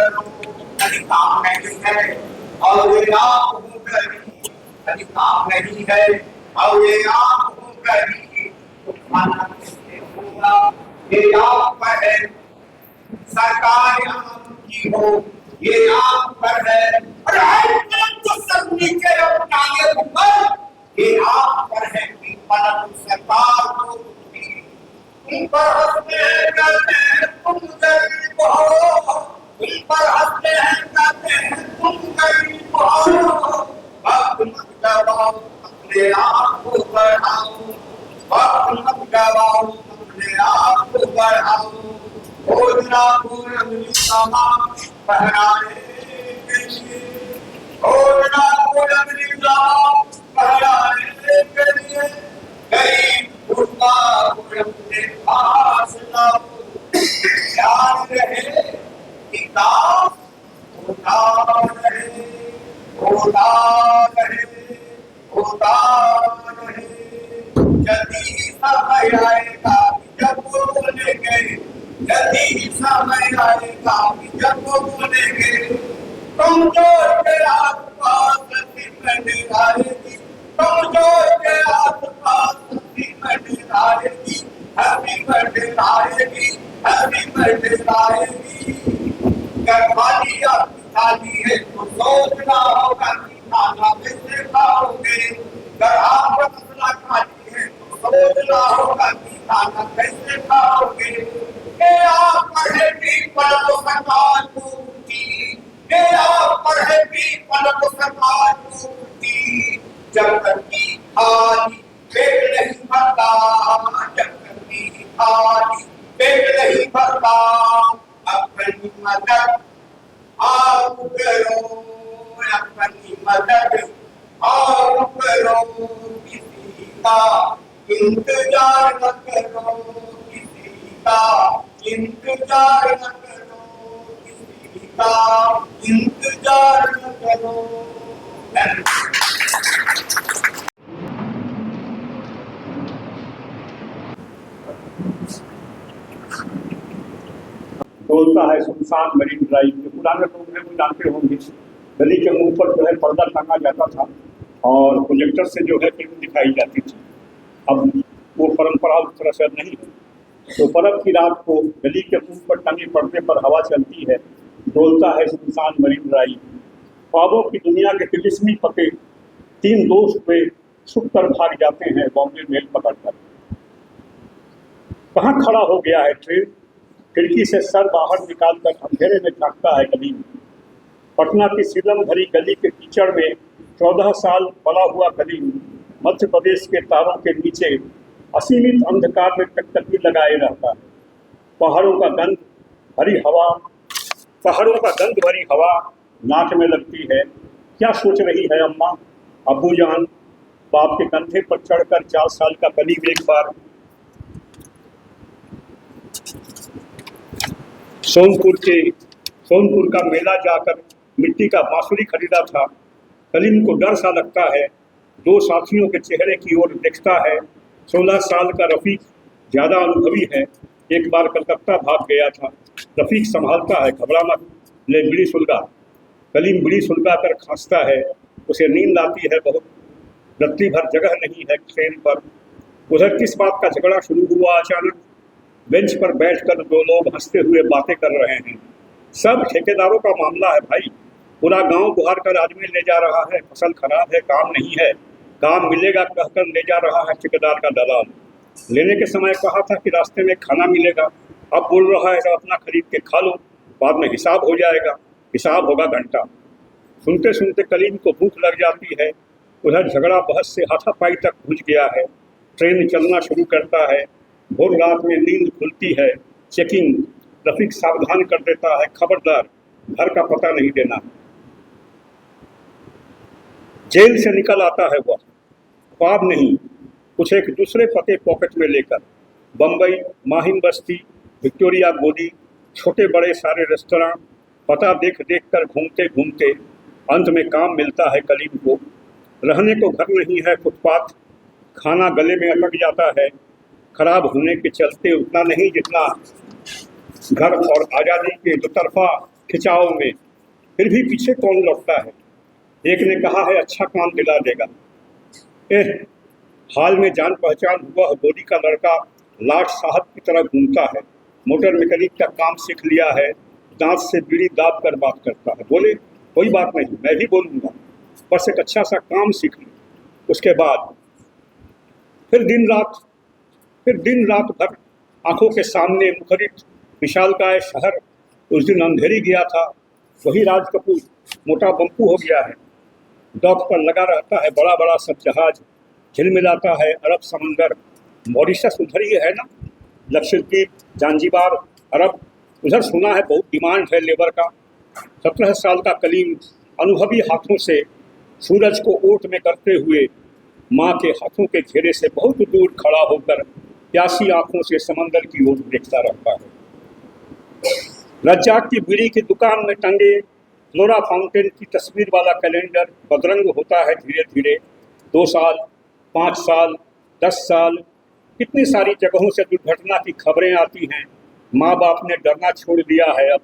करो कभी काम नहीं है और ये आप हूँ कभी कभी काम नहीं है और ये आप हूँ कभी खाना कैसे होगा ये आप पर है सरकार आपकी हो ये आप पर है और तो सब नीचे अपनाए ऊपर ये आप पर है कि परम सरकार को इन पर हंसते हैं कहते हैं तुम गरीब हो इन पर हंसते हैं कहते हैं तुम गरीब हो वक्त मत गवाओ अपने आप को बढ़ाओ वक्त मत गवाओ अपने आप को बढ़ाओ भोजना पूर्ण समा पहनाने के लिए भोजना पूर्ण समा पहनाने के लिए गरीब अपने पास याद रहे किताब होता रहे होता रहे होता रहे यदि समय आएगा जब वो बोलेंगे यदि समय आएगा जब वो बोलेंगे कमजोर के आसपास सिमट आएगी कमजोर के आसपास आएगी हैप्पी बर्थडे आएगी हैप्पी बर्थडे आएगी खाली आपकी थाली है तो सोचना होगा कि खाना कैसे खाओगे अगर आपका मसला खाली है तो सोचना होगा कि खाना कैसे खाओगे ये आप पढ़े भी पढ़ो सरकार पूछती ये आप पढ़े भी पढ़ो सरकार पूछती जब तक की थाली पेट नहीं भरता जब तक की थाली पेट नहीं भरता अपनी मदद आप करो अपनी मदद आप करो किसी का इंतजार न करो किसी का इंतजार न करो किसी का इंतजार न करो बोलता है सुनसान मरीन ड्राइव के पुराने प्रोग्राम में जानते होंगे गली के मुंह पर जो है पर्दा टांगा जाता था और प्रोजेक्टर से जो है फिल्म दिखाई जाती थी। अब वो परंपरा उस तरह से नहीं है। तो बर्फ की रात को गली के मुंह पर टंगे पर्दे पर हवा चलती है, डोलता है सुनसान मरीन ड्राइव। ख्वाबों की दुनिया के तिलिस्मी पते 3 दोस्त पे छुप कर भाग जाते हैं बॉम्बे मेल पकड़कर। कहाँ खड़ा हो गया है ट्रेन, खिड़की से सर बाहर निकालकर अंधेरे में झांकता है कलीम। पटना की सीलम भरी गली के कीचड़ में 14 साल पला हुआ कलीम मध्य प्रदेश के तारों के नीचे असीमित अंधकार में टकटकी लगाए रहता है। पहाड़ों का गंध भरी हवा नाक में लगती है। क्या सोच रही है अम्मा अब्बू जान? बाप के कंधे पर चढ़कर 4 साल का कलीम एक बार सोनपुर का मेला जाकर मिट्टी का बांसुरी खरीदा था। कलीम को डर सा लगता है, 2 साथियों के चेहरे की ओर देखता है। 16 साल का रफीक ज़्यादा अनुभवी है, एक बार कलकत्ता भाग गया था। रफीक संभालता है, घबरा मत, ले बीड़ी सुलगा। कलीम बीड़ी सुलगा कर खांसता है, उसे नींद आती है बहुत। रत्ती भर जगह नहीं है ट्रेन पर। उधर किस बात का झगड़ा शुरू हुआ अचानक? बेंच पर बैठकर 2 लोग हंसते हुए बातें कर रहे हैं। सब ठेकेदारों का मामला है भाई, पूरा गांव गुहार कर आदमी ले जा रहा है। फसल खराब है, काम नहीं है, काम मिलेगा कहकर ले जा रहा है ठेकेदार का दलाल। लेने के समय कहा था कि रास्ते में खाना मिलेगा, अब बोल रहा है सब अपना खरीद के खा लो, बाद में हिसाब हो जाएगा। हिसाब होगा घंटा। सुनते सुनते कलीम को भूख लग जाती है। उधर झगड़ा बहस से हाथापाई तक पहुँच गया है। ट्रेन चलना शुरू करता है। भोर रात में नींद खुलती है। चेकिंग। रफीक सावधान कर देता है, खबरदार, घर का पता नहीं देना। जेल से निकल आता है वह, ख्वाब नहीं, कुछ एक दूसरे पते पॉकेट में लेकर। बम्बई, माहिम बस्ती, विक्टोरिया गोदी, छोटे बड़े सारे रेस्तरां, पता देख देख कर घूमते घूमते अंत में काम मिलता है कलीम को। रहने को घर नहीं है, फुटपाथ। खाना गले में अटक जाता है, खराब होने के चलते उतना नहीं जितना घर और आज़ादी के 2 तरफा खिंचाव में, फिर भी पीछे कौन लौटता है। एक ने कहा है अच्छा काम दिला देगा। हाल में जान पहचान हुआ गोदी का लड़का लाट साहब की तरह घूमता है, मोटर मैकेनिक का काम सीख लिया है, दांत से बीड़ी दाब कर बात करता है। बोले कोई बात नहीं, मैं भी बोलूँगा, बस एक अच्छा सा काम सीख लूँ, उसके बाद फिर दिन रात भर आंखों के सामने मुखरित विशालकाय शहर। उस दिन अंधेरी गया था, वही राज कपूर मोटा बम्पू हो गया है, डॉक पर लगा रहता है, बड़ा बड़ा सब जहाज झिलमिलाता है, अरब समंदर, मॉरिशस उधर ही है ना, लक्षद्वीप, जांजिबार, अरब, उधर सुना है बहुत डिमांड है लेबर का। 17 साल का कलीम अनुभवी हाथों से सूरज को ओट में करते हुए माँ के हाथों के घेरे से बहुत दूर खड़ा होकर प्यासी आंखों से समंदर की ओर देखता रहता है। रज्जाक की बीड़ी की दुकान में टंगे फ्लोरा फाउंटेन की तस्वीर वाला कैलेंडर बदरंग होता है धीरे धीरे। 2 साल, 5 साल, 10 साल, कितनी सारी जगहों से दुर्घटना की खबरें आती हैं। माँ बाप ने डरना छोड़ दिया है अब।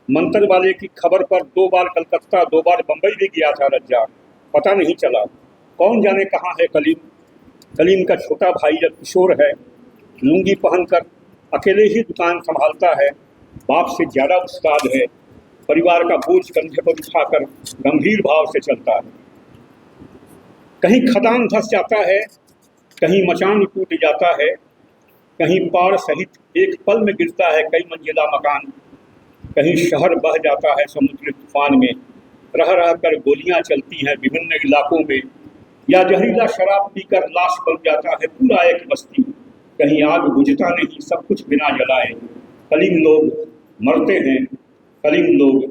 मंत्र वाले की खबर पर 2 बार कलकत्ता, 2 बार बम्बई भी गया था रज्जाक, पता नहीं चला। कौन जाने कहाँ है कलीम। कलीम का छोटा भाई जब किशोर है, लुंगी पहनकर अकेले ही दुकान संभालता है, बाप से ज़्यादा उस्ताद है, परिवार का बोझ कंधे पर उठाकर गंभीर भाव से चलता है। कहीं खदान धंस जाता है, कहीं मचान टूट जाता है, कहीं पार सहित एक पल में गिरता है कई मंजिला मकान, कहीं शहर बह जाता है समुद्री तूफान में, रह रह कर गोलियां चलती हैं विभिन्न इलाकों में, या जहरीला शराब पीकर लाश बन जाता है पूरा एक बस्ती। कहीं आग बुझता नहीं, सब कुछ बिना जलाए। कलीम लोग मरते हैं, कलीम लोग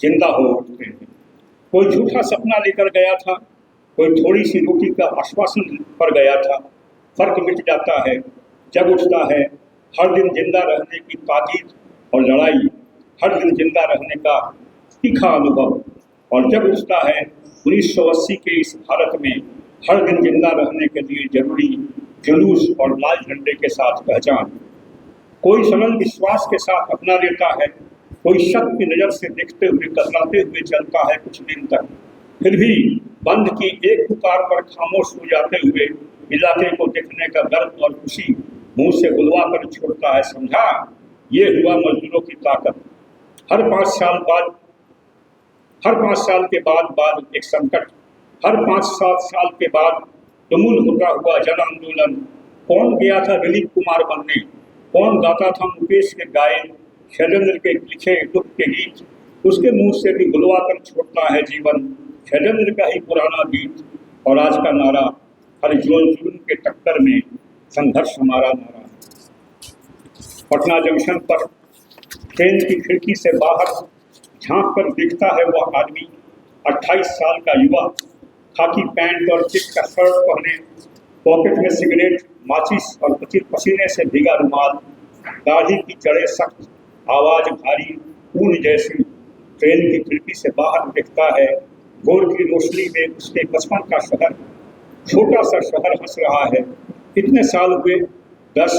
जिंदा हो उठते हैं। कोई झूठा सपना लेकर गया था, कोई थोड़ी सी रोटी का आश्वासन पर गया था। फर्क मिट जाता है, जग उठता है, हर दिन जिंदा रहने की ताकीद और लड़ाई, हर दिन जिंदा रहने का तीखा अनुभव। और जब उठता है 1980 के इस भारत में हर दिन जिंदा रहने के लिए जरूरी जुलूस और लाल झंडे के साथ पहचान। कोई सरल विश्वास के साथ अपना लेता है, कोई शक की नज़र से देखते हुए कतराते हुए चलता है कुछ दिन तक, फिर भी बंद की एक पुकार पर खामोश हो जाते हुए इलाके को देखने का दर्द और खुशी मुंह से बुलवा कर छोड़ता है। समझा, ये हुआ मजदूरों की ताकत। हर 5 साल के बाद एक संकट, हर 5-7 साल के बाद तुमुल होता हुआ जन आंदोलन। कौन गया था दिलीप कुमार बनने, कौन गाता था मुकेश के गाए, शैलेंद्र के लिखे दुख के गीत, उसके मुंह से भी बुलवा कर छोड़ता है जीवन शैलेंद्र का ही पुराना गीत। और आज का नारा, हर जुल्म के टक्कर में संघर्ष हमारा नारा। पटना जंक्शन पर ट्रेन की खिड़की से बाहर झांक कर देखता है वह आदमी, 28 साल का युवा, खाकी पैंट और चेक का शर्ट पहने, पॉकेट में सिगरेट, माचिस और पसीने से भीगा रुमाल, दाढ़ी की जड़ें सख्त, आवाज भारी, ऊन जैसी। ट्रेन की खिड़की से बाहर देखता है, भोर की रोशनी में उसके बचपन का शहर, छोटा सा शहर हंस रहा है। कितने साल हुए? 10,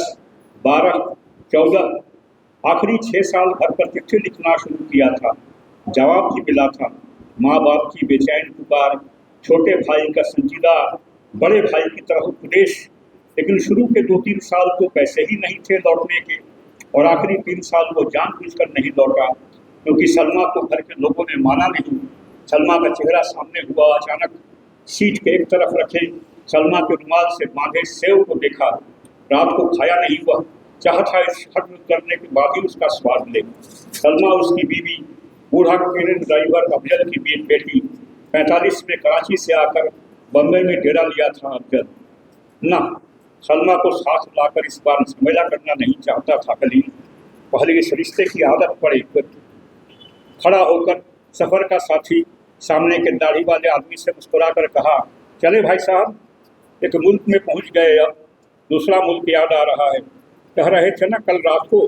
12, 14। आखिरी 6 साल घर पर चिट्ठी लिखना शुरू किया था, जवाब भी मिला था। माँ बाप की बेचैन पुकार, छोटे भाई का संजीदा बड़े भाई की तरह उपदेश। लेकिन शुरू के 2-3 साल तो पैसे ही नहीं थे लौटने के, और आखिरी 3 साल वो जानबूझकर नहीं लौटा, क्योंकि सलमा को घर के लोगों ने माना नहीं। सलमा का चेहरा सामने हुआ अचानक। सीट के एक तरफ रखे सलमा के रुमाल से बांधे सेव को देखा। रात को खाया नहीं हुआ, चाहता इस हट करने के बाद ही उसका स्वाद ले। सलमा उसकी बीवी, बूढ़ा क्रेन ड्राइवर अफजल की बेटी, 45 में कराची से आकर बम्बई में डेरा लिया था अफजल। ना, सलमा को साथ लाकर इस बार झमेला करना नहीं चाहता था कलीम। पहले इस रिश्ते की आदत पड़े। फिर खड़ा होकर सफ़र का साथी सामने के दाढ़ी वाले आदमी से मुस्कुराकर कहा, चले भाई साहब, एक मुल्क में पहुंच गए, अब दूसरा मुल्क याद आ रहा है। कह रहे थे ना कल रात को,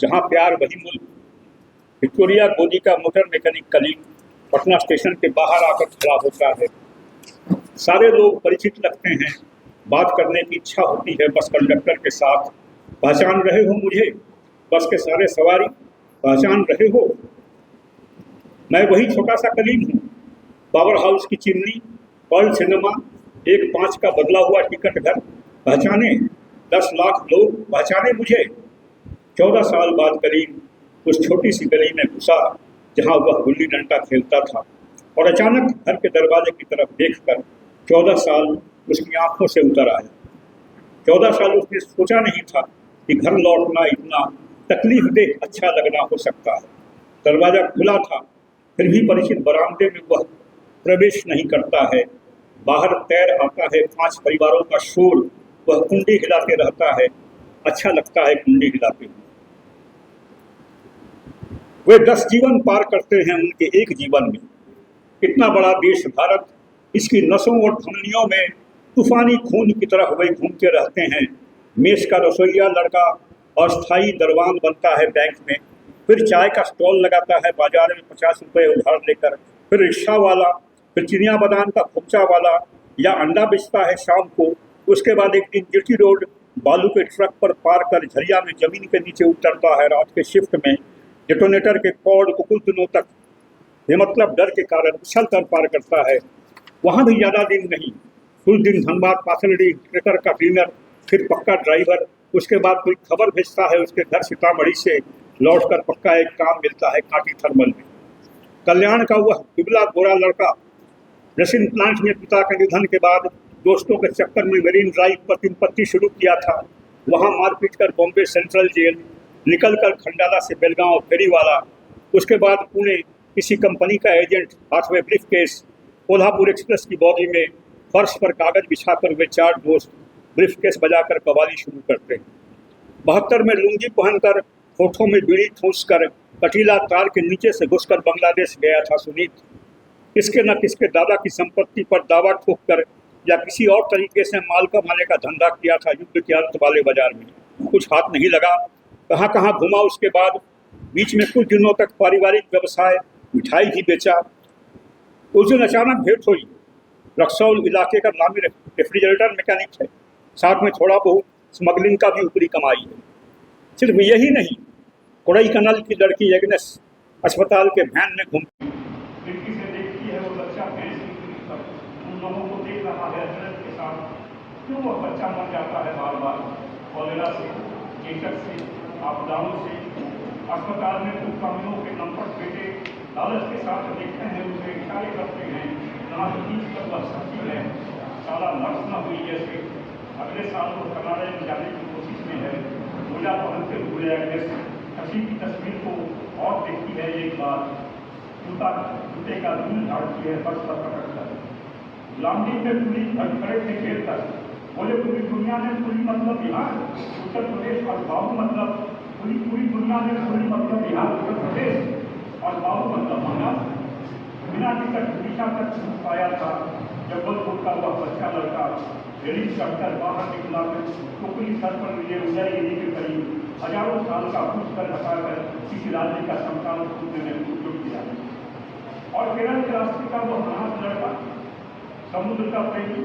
जहां प्यार वही मुल्क। विक्टोरिया गोदी का motor mechanic Kaleem Patna station के बाहर आकर खड़ा होता है। सारे लोग परिचित लगते हैं, बात करने की इच्छा होती है बस कंडक्टर के साथ। पहचान रहे हो मुझे? बस के सारे सवारी, पहचान रहे हो? मैं वही छोटा सा कलीम हूँ। पावर हाउस की चिमनी, पर्ल सिनेमा, एक 5 का बदला हुआ टिकट घर, पहचाने 10 लाख लोग, पहचाने मुझे। 14 साल बाद कलीम उस छोटी सी गली में घुसा जहाँ वह गुल्ली डंडा खेलता था, और अचानक घर के दरवाजे की तरफ देखकर 14 साल उसकी आंखों से उतर आया। 14 साल उसने सोचा नहीं था कि घर लौटना इतना तकलीफदेह अच्छा लगना हो सकता है। दरवाजा खुला था, फिर भी परिचित बरामदे में वह प्रवेश नहीं करता है। बाहर तैर आता है 5 परिवारों का शोर, वह कुंडी हिलाते रहता है। अच्छा लगता है कुंडी हिलाते हुए। वे 10 जीवन पार करते हैं उनके एक जीवन में। इतना बड़ा देश भारत, इसकी नसों और धमनियों में तूफानी खून की तरह वे घूमते रहते हैं। मेष का रसोइया लड़का अस्थायी दरवान बनता है बैंक में, फिर चाय का स्टॉल लगाता है बाजार में 50 रुपये उधार लेकर, फिर रिक्शा वाला, फिर चिनिया बादाम का खोपचा वाला, या अंडा बेचता है शाम को। उसके बाद एक दिन जीटी रोड बालू के ट्रक पर पार कर झरिया में जमीन के नीचे उतरता है रात के शिफ्ट में। डेटोनेटर के कॉर्ड कुकुल दिनों तक बेमतलब डर के कारण उछल कर पार करता है। वहाँ भी ज़्यादा दिन नहीं, कुछ दिन धनबाद पासलडी ट्रैकर का क्लीनर, फिर पक्का ड्राइवर। उसके बाद कोई खबर भेजता है उसके घर सीतामढ़ी से, लौटकर पक्का एक काम मिलता है काटी थर्मल में। कल्याण का वह दुबला गोरा लड़का रेसिन प्लांट में पिता के निधन के बाद दोस्तों के चक्कर में मेरीन ड्राइव पर 3 पत्ती शुरू किया था। वहाँ मारपीट कर बॉम्बे सेंट्रल जेल, निकल कर खंडाला से बेलगांव फेरी वाला, उसके बाद पुणे किसी कंपनी का एजेंट, हाथ में ब्रीफ केस। कोल्हापुर एक्सप्रेस की बॉगी में फर्श पर कागज बिछाकर वे 4 दोस्त ब्रीफ केस बजाकर कवाली शुरू करते हैं। 72 में लुंगी पहनकर, होठों में बीड़ी ठूंसकर, कटीला तार के नीचे से घुसकर बांग्लादेश गया था सुनीत। किसके न किसके दादा की संपत्ति पर दावा ठोककर या किसी और तरीके से माल कमाने का धंधा किया था युद्ध के अंत वाले बाजार में। कुछ हाथ नहीं लगा, कहाँ कहाँ घुमा। उसके बाद बीच में कुछ दिनों तक पारिवारिक व्यवसाय, मिठाई भी बेचा। उस दिन अचानक भेंट हुई। रक्सौल इलाके का नामी रेफ्रिजरेटर मैकेनिक है, साथ में थोड़ा बहुत स्मगलिंग का भी ऊपरी कमाई है। सिर्फ यही नहीं, कोडाईकनाल की लड़की एग्नेस अस्पताल के वैन में घूमती, खिड़की से देखती है वो बच्चा भैंस की पीठ पर उन लोगों को देख रहा है अजरत के साथ। क्यों वह बच्चा मर जाता है बार बार, कॉलेरा से, चेचक से, आपदाओं से। अस्पताल में कुछ कामियों के लंपट बेटे लालच के साथ देखते हैं, उसे इशारे करते हैं, जहाँ से खींच कर वह सकती है। साला लक्ष्य न हुई जैसे। अगले साल वो कनाडा में जाने की कोशिश में है। मोजा पहनते हुए एग्नेस हसी की तस्वीर को और देखती है एक बार। जूते का धूल झाड़ती है फर्श पर पकड़ कर। लामडी में पुलिस खड़े थे खेल कर, बोले पूरी दुनिया ने पूरी मतलब बिहार, उत्तर प्रदेश और बाबू मतलब पूरी दुनिया ने पूरी मतलब बिहार, उत्तर प्रदेश और बाबू मतलब महाराष्ट्र। बिना टिकट उड़ीसा तक छूट पाया था। जबलपुर का वह बच्चा लड़का रेली चढ़कर बाहर निकला, टोकरी सर पर लिए उदयगिरी के करीब हजारों साल का पूछ कर हटाकर किसी राज्य का संतान पूछने में जुट गया। और केरल के रास्ते का वह अनाथ लड़का, समुद्र का प्रेमी,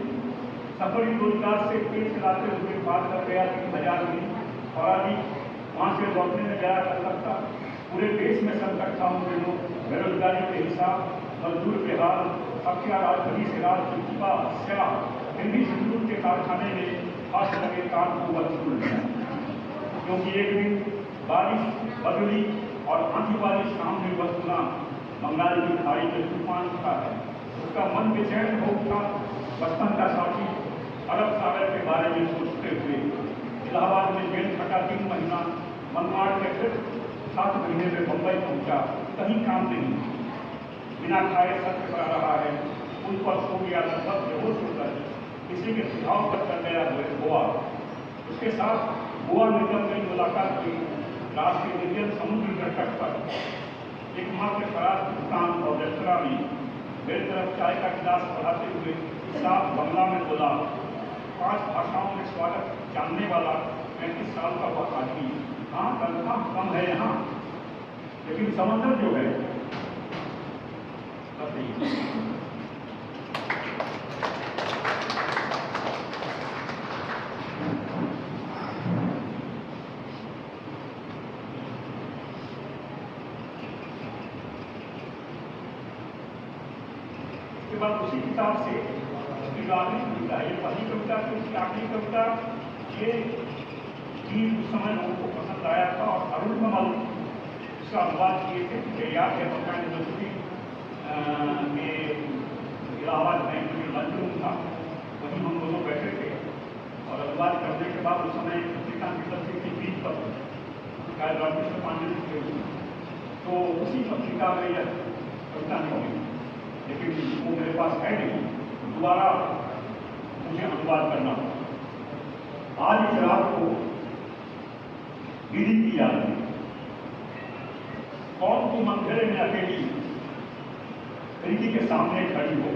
सफरी रोजगार से पेट चलाते हुए पार कर गया 3000 मील। और अभी वहाँ से लौटने में गया कर सकता। पूरे देश में संकट था उन दिनों, बेरोजगारी के हिसाब, मजदूर के हाल, हत्या राजधानी से राज की चुका हत्या। फिर भी सिंदूर के कारखाने में खास लगे काम को वह छूट गया, क्योंकि एक दिन बारिश बदली और आंधी वाली शाम में वह सुना बंगाल की खाड़ी में तूफान उठा है। उसका मन बेचैन हो उठा। बचपन का साथी अरब सागर के बारे में सोचते हुए इलाहाबाद में जेल कटा 3 महीना, मनमाड़ के फिर 7 महीने में बम्बई पहुंचा। कहीं काम नहीं, बिना खाए सत्य करा रहा है। उन पर सो गया, लगभग बेहोश होकर किसी के सुझाव पर कर गया गोवा। उसके साथ गोवा में जब मेरी मुलाकात हुई, रात के निर्जन समुद्र के तट पर एकमात्र खराब दुकान और रेस्तरा में मेरी तरफ चाय का गिलास बढ़ाते हुए साफ बंगला में बोला। 5 भाषाओं में स्वागत जानने वाला 35 साल का वह आदमी। हाँ, तनख्वाह कम है यहाँ, लेकिन समंदर जो है सब नहीं। बाद उसी किताब से उसकी जो आखिरी कविता है, ये पहली कविता थी, उसकी आखिरी कविता, ये गीत उस समय लोगों को पसंद आया था और अरुण कमल इसका अनुवाद किए थे। मुझे याद है पटना यूनिवर्सिटी में इलाहाबाद बैंक में लंच था, वहीं हम दोनों बैठे थे और अनुवाद करने के बाद उस समय पत्रिका की तरफ से गीत पर शायद रामकृष्ण पांडे जी थे, तो उसी पत्रिका में यह कविता निकली, लेकिन वो मेरे पास है नहीं, दोबारा मुझे अनुवाद करना पड़ा। आज इस रात को दीदी की याद है, कौन तुम अंधेरे में अकेली खिड़की के सामने खड़ी हो,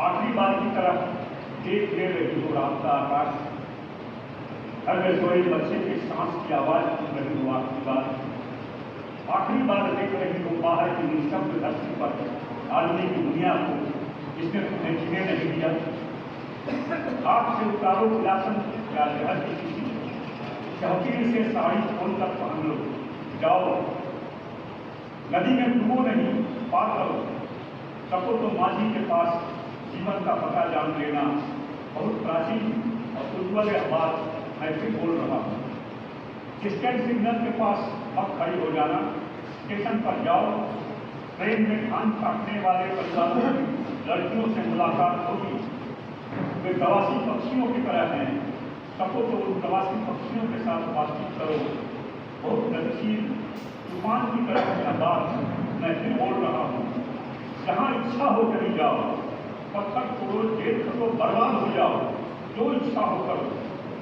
आखिरी बार की तरह देख ले रही हो रात का आकाश, घर में सोए बच्चे के सांस की आवाज सुन रही हो आखिरी बार देख रही हो बाहर की निशब्द धरती पर आदमी की दुनिया को जिसने तुम्हें जीने नहीं दिया। आग से उतारो विलासन या जहर की किसी शौकीन से साड़ी खोल कर पहन लो, जाओ नदी में डूबो नहीं, पार करो सको तो माझी के पास जीवन का पता जान लेना। बहुत प्राचीन और उज्ज्वल बात मैं फिर बोल रहा हूँ। स्टैंड सिग्नल के पास अब खड़ी हो जाना, स्टेशन पर जाओ, ट्रेन में धान काटने वाले परिवारों की लड़कियों से मुलाकात होगी, वे प्रवासी पक्षियों की तरह हैं, सको तो उन प्रवासी पक्षियों के साथ बातचीत करो। बहुत गतिशील तूफान की तरह की बात मैं फिर बोल रहा हूँ। जहाँ इच्छा हो चली जाओ, पत्थर तोड़ो, जेल करो, बर्बाद हो जाओ, जो इच्छा हो करो।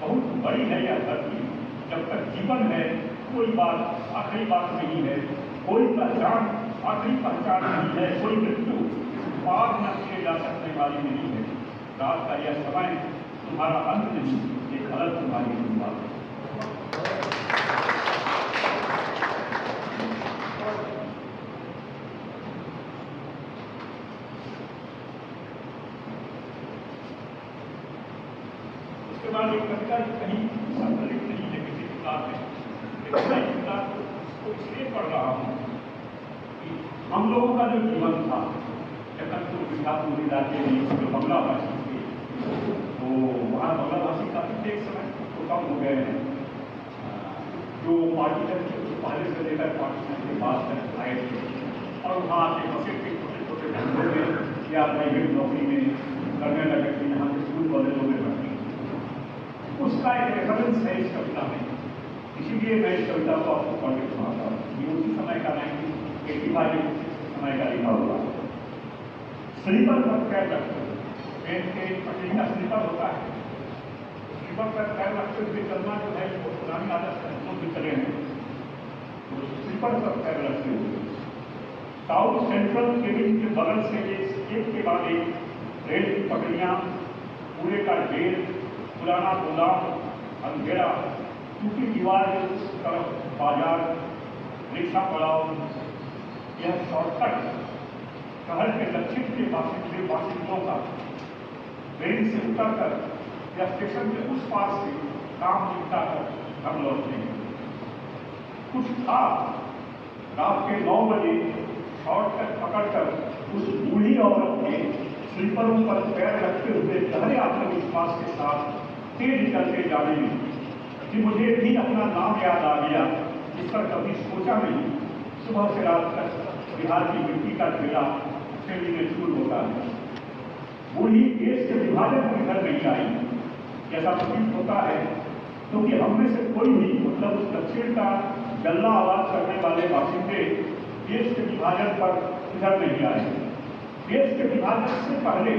बहुत बड़ी है यह धरती, जब तक जीवन है कोई बात आखिरी बात नहीं है, कोई पहचान आखिरी पहचान नहीं है, कोई मृत्यु पार न किए जा सकने वाली नहीं है। रात का यह समय तुम्हारा अंत नहीं, एक अलग तुम्हारी शुरुआत है। उसके बाद एक कविता कहीं संकलित नहीं है किसी किताब में, लेकिन मैं किताब को इसलिए पढ़ रहा हूँ कि हम लोगों का जो जीवन था, जगतपुर विद्यापुर इलाके में जो बंगला भाषी थे, तो वहाँ बंगला भाषी काफी एक समय तो कम हो गए हैं। जो पार्टी तक पहले से लेकर पार्टी के बाद तक आए थे और वहाँ आके बसे थे छोटे छोटे धंधों में या प्राइवेट नौकरी में करने लगे थे, यहाँ के स्कूल कॉलेजों में भर्ती। उसका एक रेफरेंस है इस कविता में, इसीलिए मैं इस कविता को आपको पढ़ के सुनाता हूँ। ये उसी समय का 1985 समय का लिखा हुआ। स्लीपर पर पैर रखते, ट्रेन के पटरी का स्लीपर होता है, स्लीपर पर पैर रखते हुए चलना जो है वो पुरानी आदत है, हम भी चले हैं, तो स्लीपर पर पैर रखते हुए साउथ सेंट्रल केबिन के बगल से एक के बाद एक रेल की पटरियाँ, पूरे का ढेर, पुराना गोदाम, अंधेरा, टूटी दीवार, तरफ बाजार, रिक्शा पड़ाव। यह शॉर्टकट शहर के दक्षिण के बासिंदों का ट्रेन से उतरकर या स्टेशन के उस पार से काम निपटा कर घर लौटते हैं। कुछ था रात के 9 बजे शॉर्टकट पकड़कर उस बूढ़ी औरत के स्लीपरों पर पैर रखते हुए गहरे आत्मविश्वास के साथ तेज चलते जाने में कि मुझे भी अपना नाम याद आ गया, जिस पर कभी सोचा नहीं। सुबह से रात तक बिहार की मिट्टी का ढेला शैली में चूर होता है। बूढ़ी देश के विभाजन में घर नहीं आई, जैसा प्रतीत होता है, क्योंकि हम में से कोई भी मतलब उस दक्षिण का गल्ला आवाज करने वाले बासिंदे देश के विभाजन पर इधर नहीं आए। देश के विभाजन से पहले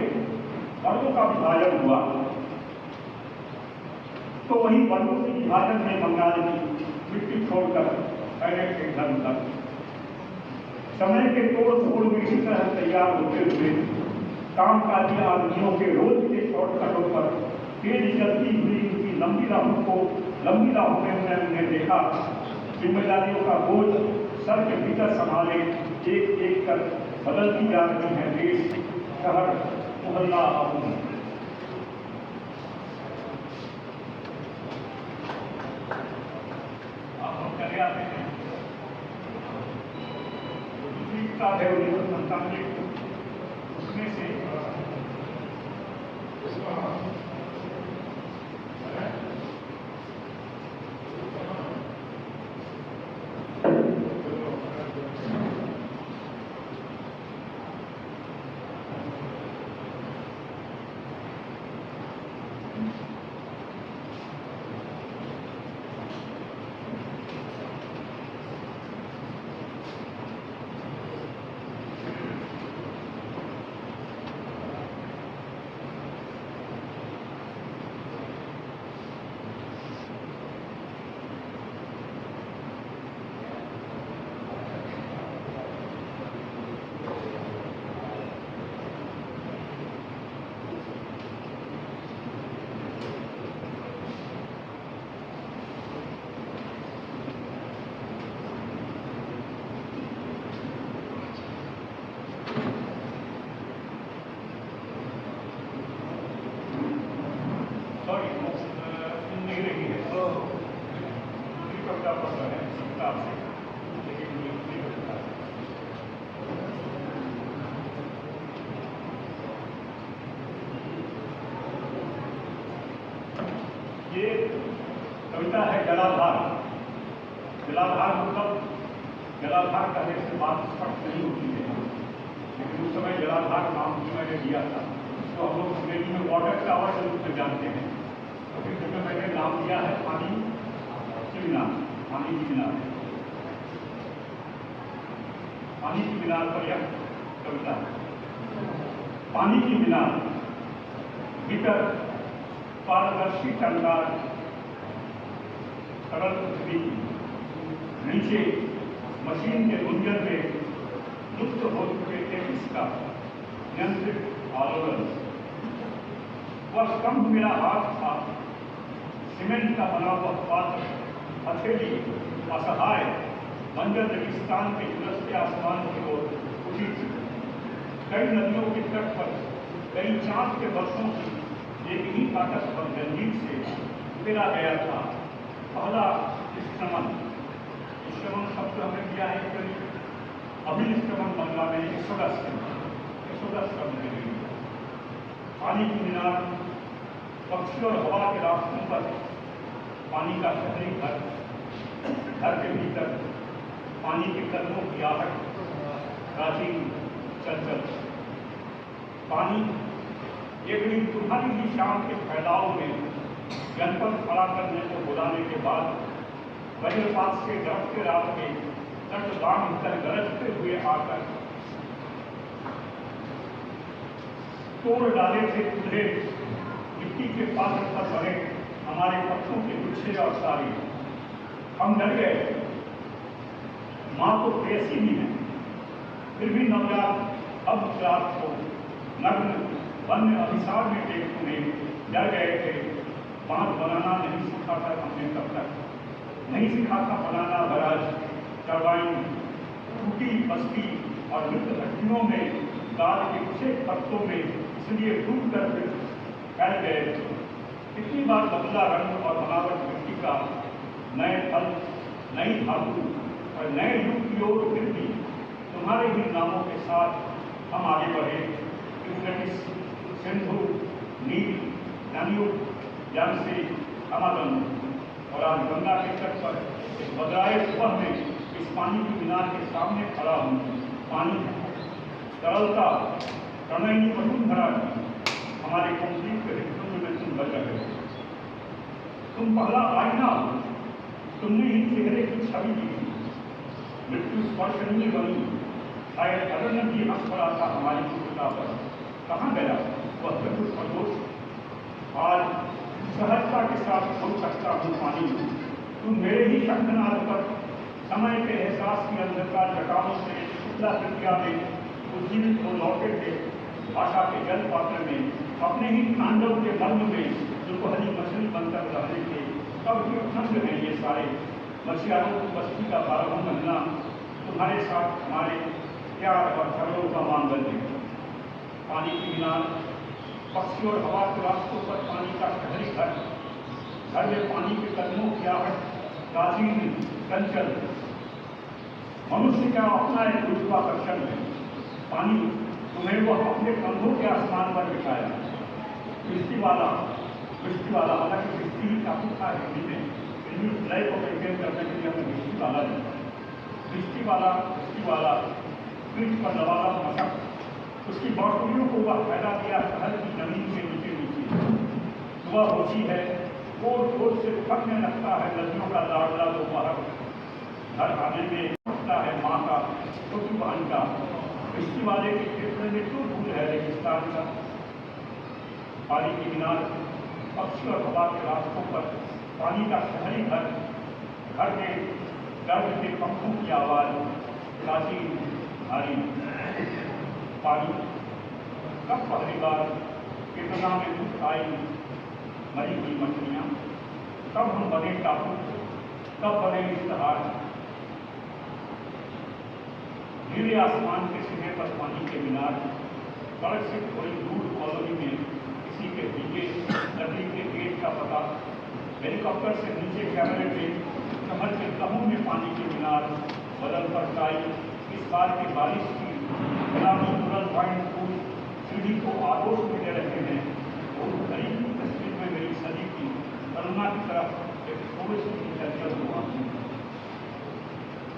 वर्गों का विभाजन हुआ, तो वही वर्गों के विभाजन में बंगाल की मिट्टी छोड़कर पहले के धर्म तक समय के तोड़ फोड़ में इसी तरह तैयार होते हुए कामकाजी आदमियों के रोज के शॉर्टकटों पर तेज चलती हुई उनकी लंबी राहों में उन्हें देखा। जिम्मेदारियों का बोझ सर के भीतर संभाले एक एक कर बदलती जा रही है देश, शहर, मोहल्ला, आदमी। अब हम चले आते हैं दूसरी किताब है 1997 हिसाब से, लेकिन ये नहीं होता। ये कविता है जलाधार। जलाधार मतलब जलाधार कहने से बात स्पष्ट नहीं होती है, लेकिन उस समय जलाधार नाम भी मैंने दिया था, तो हम लोग अंग्रेजी में वाटर टावर के रूप में जानते हैं। तो फिर जब मैंने नाम दिया है पानी की मीनार, पानी की मीनार, पानी की मीनार पर यह कविता है। पानी की मीनार, भीतर पारदर्शी टंकार तरल पृथ्वी की, नीचे मशीन के गुंजन में लुप्त हो चुके थे इसका नियंत्रित आलोड़न। वह स्तंभ मेरा हाथ था, सीमेंट का बना हुआ पात्र, हथेली असहाय बंजर रेगिस्तान के झुलसते आसमान की ओर उठी थी। कई नदियों के तट पर कई चांद के वर्षों की एक ही काटक पर जंजीर से उपेरा गया था पहला निष्क्रमण। निष्क्रमण शब्द हमने दिया है करीब अभिनिष्क्रमण बंगला में 110 शब्द के लिए। पानी की मीनार, पक्षी और हवा के रास्तों पर पानी का शहरी घर, घर के भीतर पानी के कदमों की आहट, प्राचीन चंचल पानी। एक दिन तुम्हारी ही शाम के फैलाव में जनपद खड़ा करने को बुलाने के बाद वज्रपात से डरते रात के तट बांध कर गरजते हुए आकर तोड़ डाले थे चूल्हे, मिट्टी के पात्र पर भरे हमारे पत्थरों के गुच्छे और सारे। हम डर गए, माँ तो प्रेसी भी है, फिर भी नवजात अब रात को नग्न वन्य अभिसार में देख उन्हें डर गए थे। बांध बनाना नहीं सीखा था हमने तब तक, नहीं सीखा था बनाना बराज, टरबाइन, टूटी बस्ती और मृत हड्डियों में दाल के कुछ पत्तों में, इसलिए डूब कर फैल गए थे। कितनी बार बदला रंग और बनावट मिट्टी का, नए फल, नई धातु और नए युग की ओर, फिर भी तुम्हारे ही नामों के साथ हम आगे बढ़े। यूफ्रेटिस, सिंधु, नील, दानियूब, यांसे, अमाजन, और आज गंगा के तट पर इस बदलाए सुबह में इस पानी की मीनार के सामने खड़ा हूँ। पानी तरलता प्रणयनी वसुंधरा की हमारे कंप्लीट के हृदयों में तुम बच रहे हो। तुम पहला आईना हो, तुमने ही चेहरे की छवि दी, मृत्यु स्पर्शनीय बनी। शायद अदन भी हंस पड़ा था हमारी पुत्रता पर। कहाँ गया वह चतुर प्रदोष? आज सहजता के साथ बोल सकता हूँ पानी, तुम मेरे ही शंखनाद पर समय के एहसास की अंधकार जटाओं से शुक्ला प्रक्रिया में उज्जीवित हो लौटे थे। भाषा के जल पात्र में अपने ही तांडव के मर्म में जो पहली मछली बनकर रहने थे, तब भी ठंड हैं ये सारे मछियारों की बस्ती का 12वां महीना। तुम्हारे साथ हमारे प्यार और झगड़ों का मांगल्य। पानी की मीनार, पक्षी और हवा के रास्तों पर पानी का शहरी घर, घर में पानी के कदमों की आहट, प्राचीन चंचल। मनुष्य का अपना एक गुरुत्वाकर्षण है। पानी तुम्हें वह अपने कंधों के आसमान पर बिठाया। वृष्टि वाला, हालांकि वृष्टि ही काफी था हिंदी में, हिंदी लय को मेंटेन करने के लिए हमने वृष्टि वाला लिखा। वृष्टि वाला पीठ पर लवाला मशक, उसकी बांसुरियों को वह फैला दिया शहर की जमीन के नीचे नीचे। सुबह होती है, जोर से फटने लगता है नदियों का लाडला दोपहर। घर आने में उठता है माँ का, छोटी बहन का। वृष्टि वाले के क्षेत्र में क्यों भूल है रेगिस्तान का? पानी की मीनार, पक्षी और हवा के रास्तों पर पानी का शहरी घर, घर के दर्द के पंखों की आवाज़, प्राचीन भारी। पानी कब पहली बार कितना में कुछ आई मरी हुई मछलियाँ, कब हम बने टापू, कब बने इश्तहार। नीले आसमान के सिरे पर पानी के मीनार, सड़क से थोड़ी दूर कॉलोनी में किसी के भीगे लकड़ी के गेट का पता। हेलीकॉप्टर से नीचे कैमरे में कमर के तहों में पानी के मीनार, बदल पर काई, इस बार की बारिश की गुलाबी तुरंत वाइन फूल सीढ़ी को आगोश में ले रहे हैं। बहुत करीब की तस्वीर में मेरी सदी की करुणा की तरफ एक थोड़ी सी चर्चा हुआ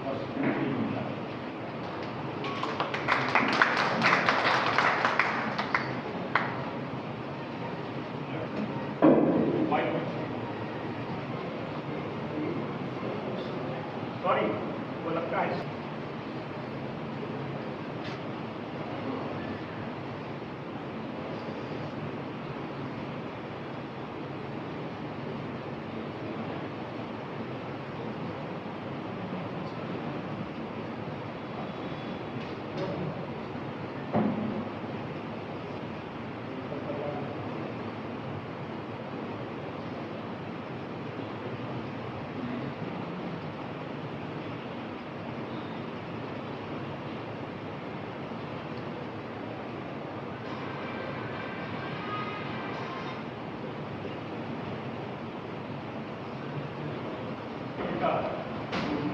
बस नहीं मिला। सॉरी, वो लगता है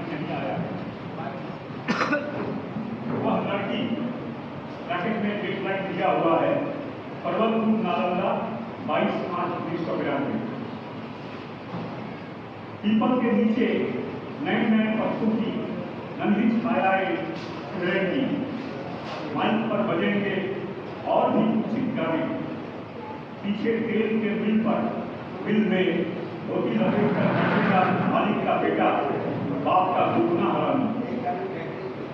नहीं आया। वह लड़की ब्रैकेट में डेडलाइन दिया हुआ है, पर्वतपुर नालंदा 22/5/1992। पीपल के नीचे नए नए पक्षों की नंदी छायाएं रहेंगी। माइक पर बजेंगे और भी कुछ गाने। पीछे तेल के बिल में धोती लपेटकर बैठेगा मालिक का बेटा, बाप का दुगना हरामी।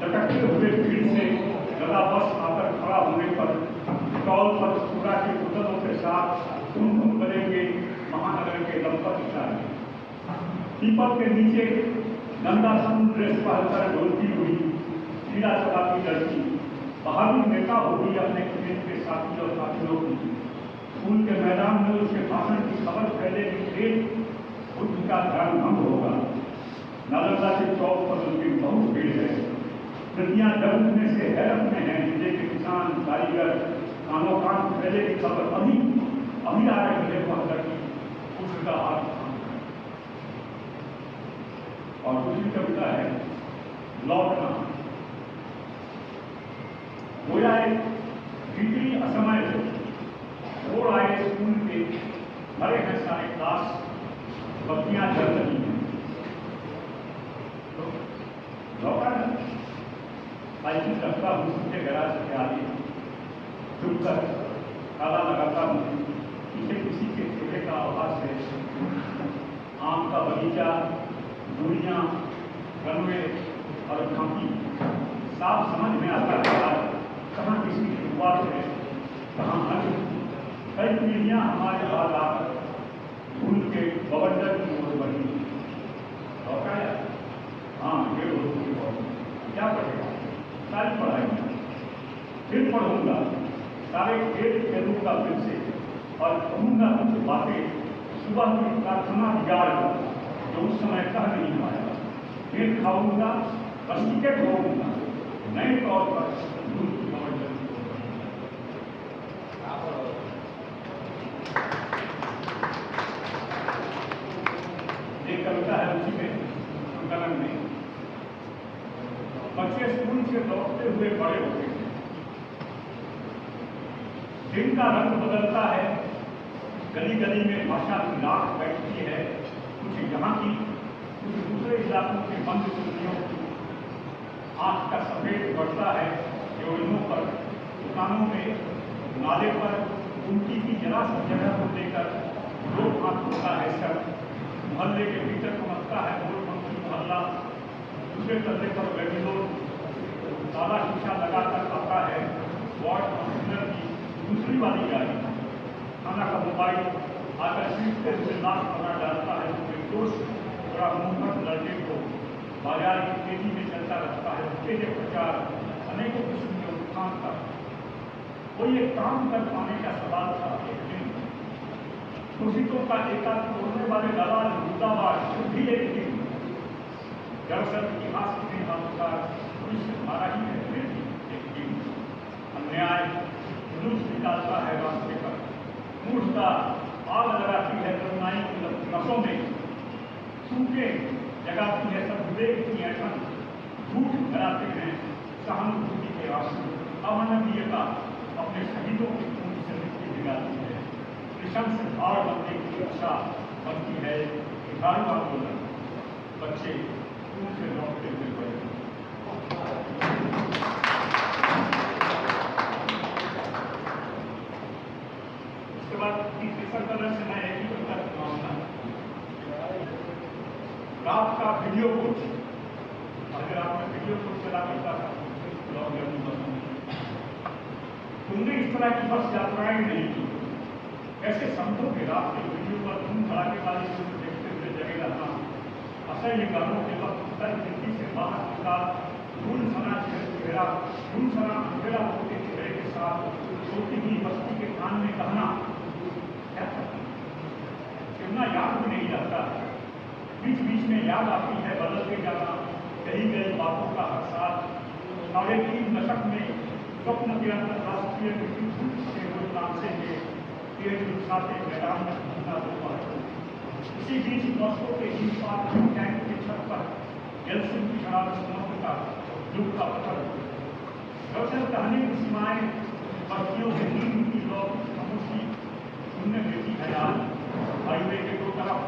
लटकते हुए भीड़ से लगा बस आकर खड़ा होने पर स्टॉल पर सूरा की बोतलों के साथ धुन बजेंगे महानगर के दंपति शाही। पीपल के नीचे गंदा समुद्र ड्रेस पहनकर डोलती हुई सीधा चलाती लड़की बहादुर नेता होगी अपने खेत के साथी और साथियों की। स्कूल के मैदान में उसके भाषण की खबर फैलेगी, खेत बुद्ध का ध्यान भंग होगा। नालंदा के चौक पर उनकी बहुत भीड़ है। नदियां जब उठने से हैरत में हैं, जिले के किसान कारीगर कानों कान फैले की खबर अभी आ रही है। वह लड़की उसका हाथ और दूसरी कविता है लौटना। गोया एक भीतरी असमय छोड़ आए स्कूल के भरे हैं सारे क्लास, बत्तियां जल रही हैं। लौटा ना साइकिल रखता हूँ उसके गैराज के आगे, चुप कर ताला लगाता हूँ। पीछे किसी के ठेले का आवाज है, आम का बगीचा, दूरियां, रनवे और झांकी। साफ समझ में आता है कहाँ किसी की शुरुआत है, कहाँ अंत। कई पीढ़ियां हमारे बाद आकर भूल के बवंडर की ओर बढ़ी। लौटा है हाँ, ये क्या पढ़ेगा? सारी पढ़ाई फिर पढ़ूंगा, सारे खेल खेलूंगा फिर से और कहूँगा कुछ बातें सुबह की प्रार्थना याद जो उस समय कह नहीं पाया। फिर खाऊंगा, बस टिकट होऊंगा नए तौर पर भूल की बवंडर की ओर। एक कविता है उसी में संकलन में। बच्चे स्कूल से लौटते हुए बड़े होते हैं, दिन का रंग बदलता है, गली गली में भाषा की लाख बैठती है, कुछ यहाँ की कुछ दूसरे इलाकों के बंद चुनियों की। आँख का सफेद बढ़ता है योजनों पर, दुकानों में, नाले पर उनकी की जरा सी जगह को लेकर लोग हाथ होता है सर। मोहल्ले के भीतर पहुँचता है गोलपंथी मोहल्ला, दूसरे तल्ले पर बेंगलोर ताला शीशा लगाकर आता है वार्ड काउंसिलर की दूसरी वाली गाड़ी। खाना का मोबाइल आकर सीट पे उसे नाक बना डालता है। निर्दोष थोड़ा मुंहफट लड़के को बाजार की तेजी में चलता रहता है। उसके लिए प्रचार अनेकों किस्म के उत्थान का कोई एक काम कर पाने का सवाल था। एक दिन कुर्सियों का एकाध तोड़ने वाले दलाल मुद्दाबाज भी एक दिन दरअसल इतिहास के अनुसार पुलिस से मारा ही है। फिर एक दिन अन्याय जुलूस निकालता है रास्ते पर, मूर्खता आग लगाती है करुणाई की नसों में। सूखे जगाती है सब विवेक की ऐठन, झूठ कराते हैं सहानुभूति के आंसू, अमानवीयता अपने शहीदों की खून से मिट्टी भिगाती है, विषम से भार बनने की इच्छा बनती है, घारू आंदोलन बच्चे खून से लौटते हुए बड़े। उसके बाद तीसरे संकलन से मैं एक ही कविता सुनाऊंगा। रात का वीडियो कोच, अगर आपने वीडियो कोच चला करता था तुमने इस तरह की बस यात्राएं नहीं की, ऐसे समझोगे रात के वीडियो पर धूम धड़ाके वाली फिल्म देखते हुए जगे रहना, असह्य गानों के वक्त उत्तर खिड़की से बाहर निकाल धूल सना अंधेरा होते चेहरे के साथ छोटी हुई बस्ती के कान में कहना क्या करना, कितना याद भी नहीं रहता, बीच बीच में याद आती है बदलते जाना कही गई बातों का हर साथ, 3.5 दशक में स्वप्न के अंतरराष्ट्रीय से हुए तानसेंगे तेज उत्साहते मैदान में घूमना दोपहर। इसी बीच मॉस्को के हिमपात टैंक के छत पर येल्सिन की शराब समुद्र का युग का पत्थर। दरअसल कहने की सीमाएं बस्तियों के नींद की लौट खामोशी सुनने देती है आज, हाईवे के दो तरफ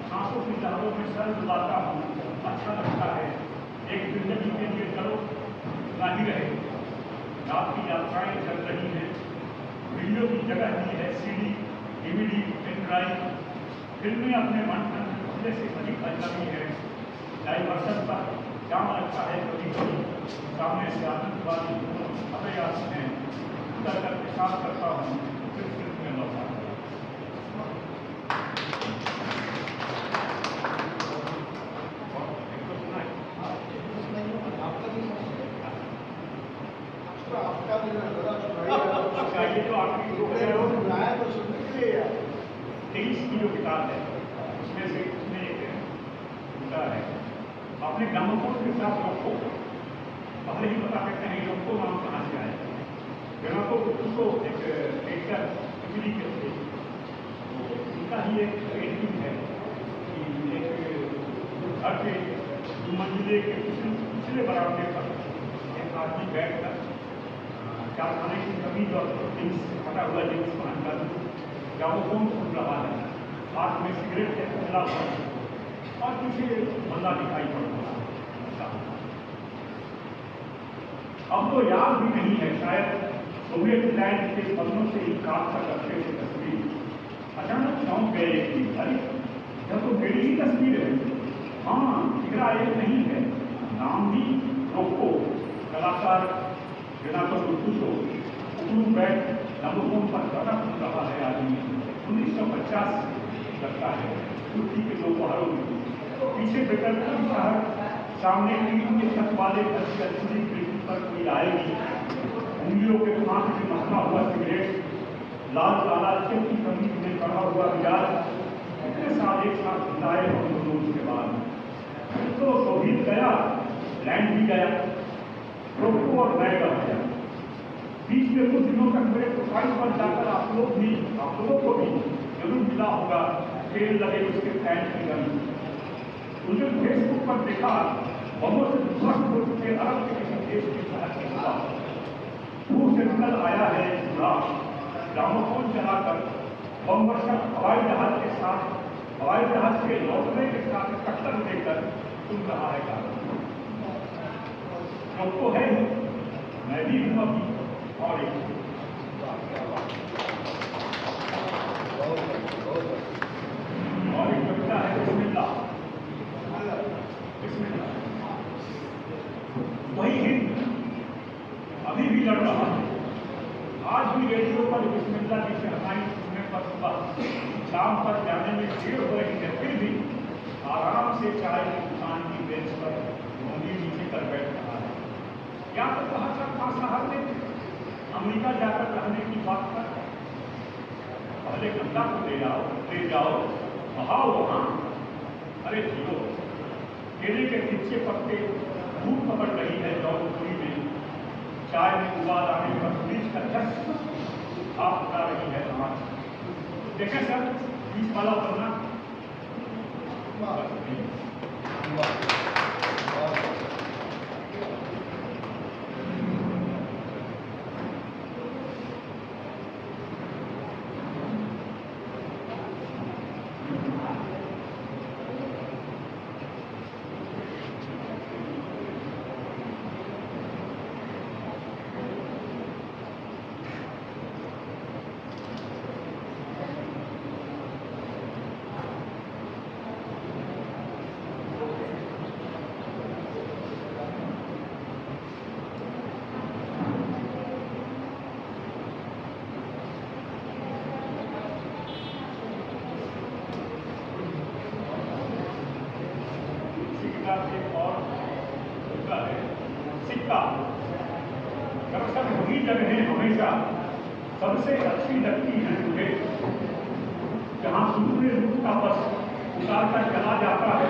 सांसों की लहरों में सर डुबाता हूँ, अच्छा लगता है, एक जिंदगी के लिए चलो ना ही रहे। रात की यात्राएं चल रही हैं, वीडियो की जगह दी है सीडी, डीवीडी, पेन ड्राइव, फिल्में अपने मंथन दूसरे से अधिक अजनबी है, डाइवर्सन पर जाम लगता है कभी कभी, सामने से आतंकवादी हमें आते हैं, उतर कर पेशाब करता हूँ, फिर फिल्म में लौटा। ये तो आपकी 23 की जो किताब है उसमें से उसमें एक कविता है, अपने ग्रामोफोन के साथ रखो, पहले ही बता सकते हैं लोग को नाम कहाँ से आए। ग्रामोफोन को एक एक्टर बिजली के थे, तो उनका ही एक पेंटिंग है कि एक घर के 2 मंजिले के पिछले बरामदे पर एक आदमी बैठ कर कारखाने की कमीज और जींस फटा हुआ जींस पहनकर ग्रामोफोन सुन रहा है, हाथ में सिगरेट है खुला हुआ और पीछे बंदा दिखाई पड़ रहा। अब तो याद भी नहीं है शायद सोवियत लैंड के पन्नों से ही काट कर रखते थे तस्वीर, अचानक चौंक गए कि अरे यह तो मेरी ही तस्वीर है, हाँ चेहरा एक नहीं है, नाम भी रोको, कलाकार बिना तो खुश हो बैठ ग्रामोफोन पर गाना सुन रहा है आदमी। 1950 लगता है, छुट्टी के दोपहरों में पीछे बेकरपुर शहर, सामने टीम के छत वाले घर की अधूरी खिड़की पर कोई आएगी, उंगलियों के हाथ में मसला हुआ सिगरेट, लाल काला चेक की कमीज में पड़ा हुआ मिजाज, इतने साल एक साथ बिताए हम दोनों के बाद। तो सोवियत गया, लैंड भी गया, रोको और मैं गया। बीच में कुछ दिनों तक मेरे प्रोफाइल पर जाकर आप लोगों को भी जरूर मिला होगा, खेल लगे उसके फैन की गली। मुझे फेसबुक पर देखा बमों से ध्वस्त हो चुके अरब के किसी देश की शहर के खिलाफ मुंह से निकल आया है जुड़ा, ग्रामोफोन चलाकर बम वर्षक हवाई जहाज के साथ, हवाई जहाज के लौटने के साथ टक्कर देकर सुन रहा है गाना। तो है ही, मैं भी हूँ अभी और एक कविता है बिस्मिल्लाह। वही हिंद अभी भी लड़ रहा है, आज भी रेडियो पर बिस्मिल्लाह की शहनाई सुनने पर सुबह शाम पर जाने में देर हो रही है, फिर भी आराम से चाय की दुकान की बेंच पर उंगली नीचे कर बैठ रहा है। क्या तो कहा था शहर में अमेरिका जाकर रहने की बात कर, पहले गंगा को ले जाओ बहाओ वहां, अरे जियो, केले के नीचे पत्ते धूप पकड़ रही है जौनपुरी में, चाय में उबाल आने पर बीच का झट आप उठा रही है आँख। देखें सर बीच वाला बनना सिक्का दरअसल वही जगह हमेशा सबसे अच्छी लगती है मुझे जहाँ सूर्य रूप का बस उतार कर चला जाता है,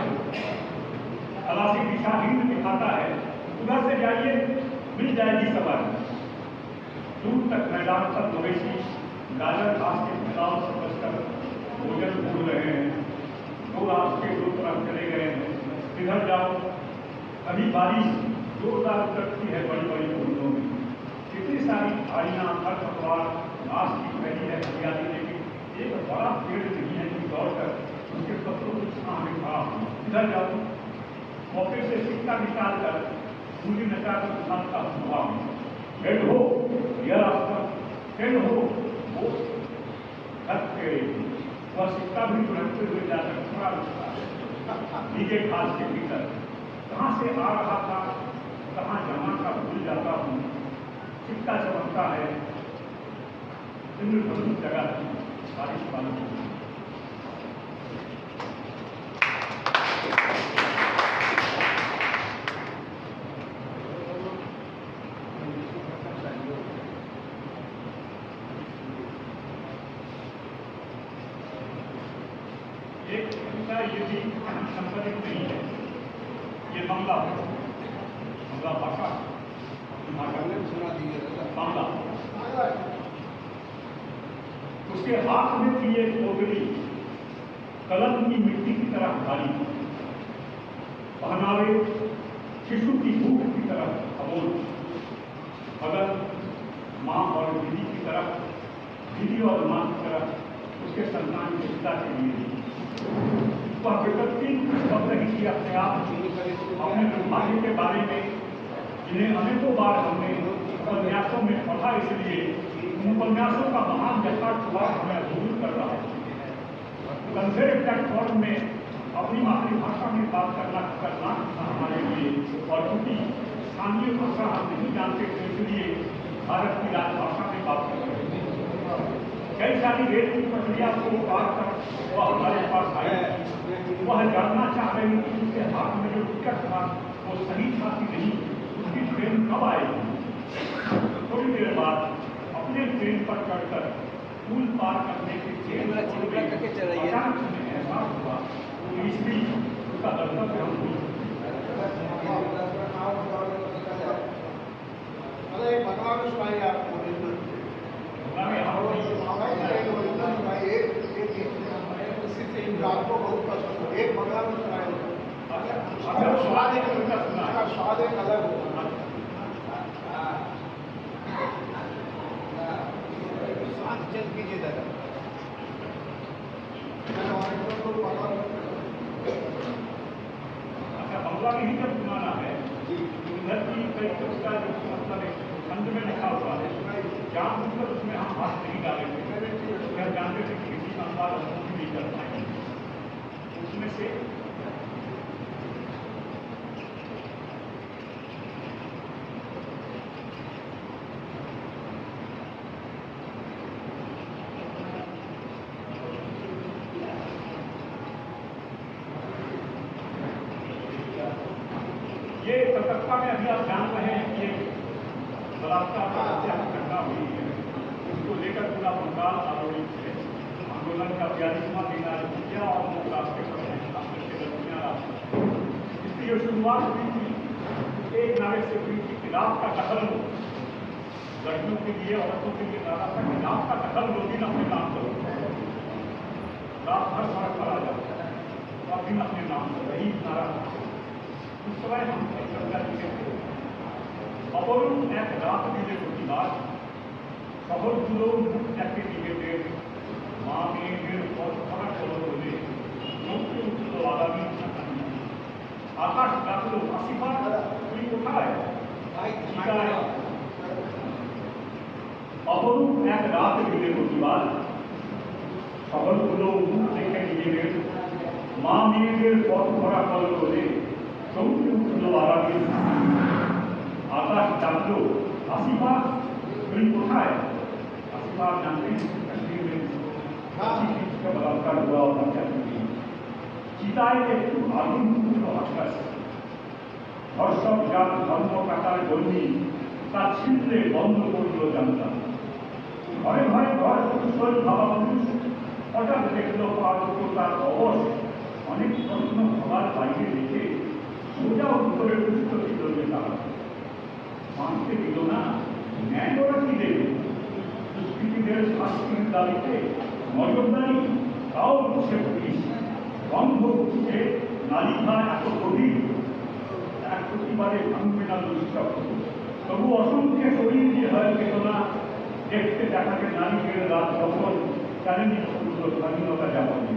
खलासी दिशाहीन दिखाता है, उधर से जाइए मिल जाएगी सवारी। दूर तक मैदान पर मवेशी गाजर घास के फैलाव से बचकर भोजन भूल रहे हैं। दो रास्ते दो तरफ चले गए हैं, इधर जाओ। अभी बारिश जोरदार उतरती है बड़ी बड़ी बूंदों में, कितनी सारी झाड़ियाँ खरपतवार घास की फैली है हरियाली, लेकिन एक बड़ा पेड़ नहीं है कि दौड़कर उसके पत्तों को छां में खड़ा हो। इधर जाओ, मौके से सिक्का निकाल कर सूर्य नचा कर उठाता हुआ हेड हो यह रास्ता, हेड हो वो छत पेड़े, वह सिक्का भी उड़ते हुए जाकर खड़ा होता है नीचे घास के भीतर। कहाँ से आ रहा था, कहाँ जाना का भूल जाता हूँ। सिक्का चमकता है, इंद्रधनुष जगह बारिश पानी। एक कविता ये भी संकलित नहीं है, ये बांग्ला भाषा सुना दीजिए बांग्ला। उसके हाथ में थी एक कोगली, कलम की मिट्टी की तरह भारी, पहनावे शिशु की भूख की तरह अमोल। अगर माँ और दीदी की तरह, दीदी और माँ की तरह उसके संतान के पिता के लिए वह विपत्ति शब्द ही की अपने आप अपने दुर्भाग्य के बारे में, जिन्हें अनेकों बार हमने उपन्यासों में पढ़ा, इसलिए उन उपन्यासों का महान यथार्थ हुआ हमें अधूर कर रहा है। कंधे प्लेटफॉर्म में अपनी मातृभाषा में बात करना खतरनाक था हमारे लिए, और क्योंकि स्थानीय भाषा हम नहीं जानते थे, इसलिए भारत की राजभाषा में बात कर रहे थे। कई सारी रेल की प्रक्रिया को पार कर वह हमारे पास आई। वह जानना चाह रही थी उसके हाथ में जो टिकट था वो सही था कि नहीं, उसकी ट्रेन कब आएगी। थोड़ी देर बाद अपने ट्रेन पर चढ़कर पुल पार करने के अचानक हमें एहसास हुआ कि इसलिए उसका कर्तव्य हम भूल आपको बहुत पसंद है। एक बंगला में सुनाए स्वाद एक अलग होगा। साथ चल कीजिए दादा। अच्छा, बंगला में ही जब सुनाना है, इधर की कई कुछ का जो मतलब खंड में लिखा हुआ है, जानबूझकर उसमें हम हाथ नहीं डालेंगे। क्या जानते थे कि हिंदी का अनुवाद हम नहीं कर पाएंगे। उसमें से ये कलकत्ता में अभी आप जान रहे हैं कि बलात्कार का हत्या की घटना हुई है, उसको लेकर पूरा बंगाल आलोड़ित है। आंदोलन का 42वां दिन आज किया और वो रास्ते पर इसकी जो शुरुआत हुई थी एक नारे से हुई थी कि रात का दखल लो, लड़कियों के लिए औरतों के लिए नारा था कि रात का दखल लो, दिन अपने नाम करो। रात भर सड़क पर आ जाओ और दिन अपने नाम करो, यही नारा। उस समय हम कविता लिखे थे। অপরূপ এক রাত দিলে প্রতিবার শহরগুলো মুখ দেখে নিজেদের মা মেয়েদের পথ ধরা চলো বলে চমকে উঠল আগামী আকাশ ডাকলো আসিফা তুই কোথায়? অপরূপ এক রাত দিলে প্রতিবার শহরগুলো মুখ দেখে নিজেদের মা মেয়েদের পথ ধরা চলো বলে চমকে উঠল আগামী आकाश डाकलो आसिफा तुम कोথায়? आसिफा जानते हैं कश्मीर में किसी का बलात्कार हुआ और हत्या की। চিতায় একটু আগুন ফুটল আকাশ ধর্ষক জাত ধর্ম কাটার গণ্ডি তা ছিঁড়লে বন্ধ করল জানলা। ঘরে ঘরে ঘর কুশল ভাবা মানুষ হঠাৎ দেখল পার্বত্য তার অবশ অনেক প্রশ্ন সবার বাইরে রেখে সোজা উত্তরে পুষ্ট ছিল যে তারা মানতে দিল না, ন্যায় ওরা কি দেবে? দুষ্কৃতীদের শাস্তির দাবিতে নজরদারি তাও বসে পুলিশ বন্ধ উঠছে নালিকা এত গভীর এক প্রতিবাদে ভাঙবে না দুঃস্বপ্ন। তবু অসংখ্য শরীর যে হয় চেতনা দেখতে দেখাবে নারীদের রাত যখন চ্যালেঞ্জ করল স্বাধীনতা যাপনে।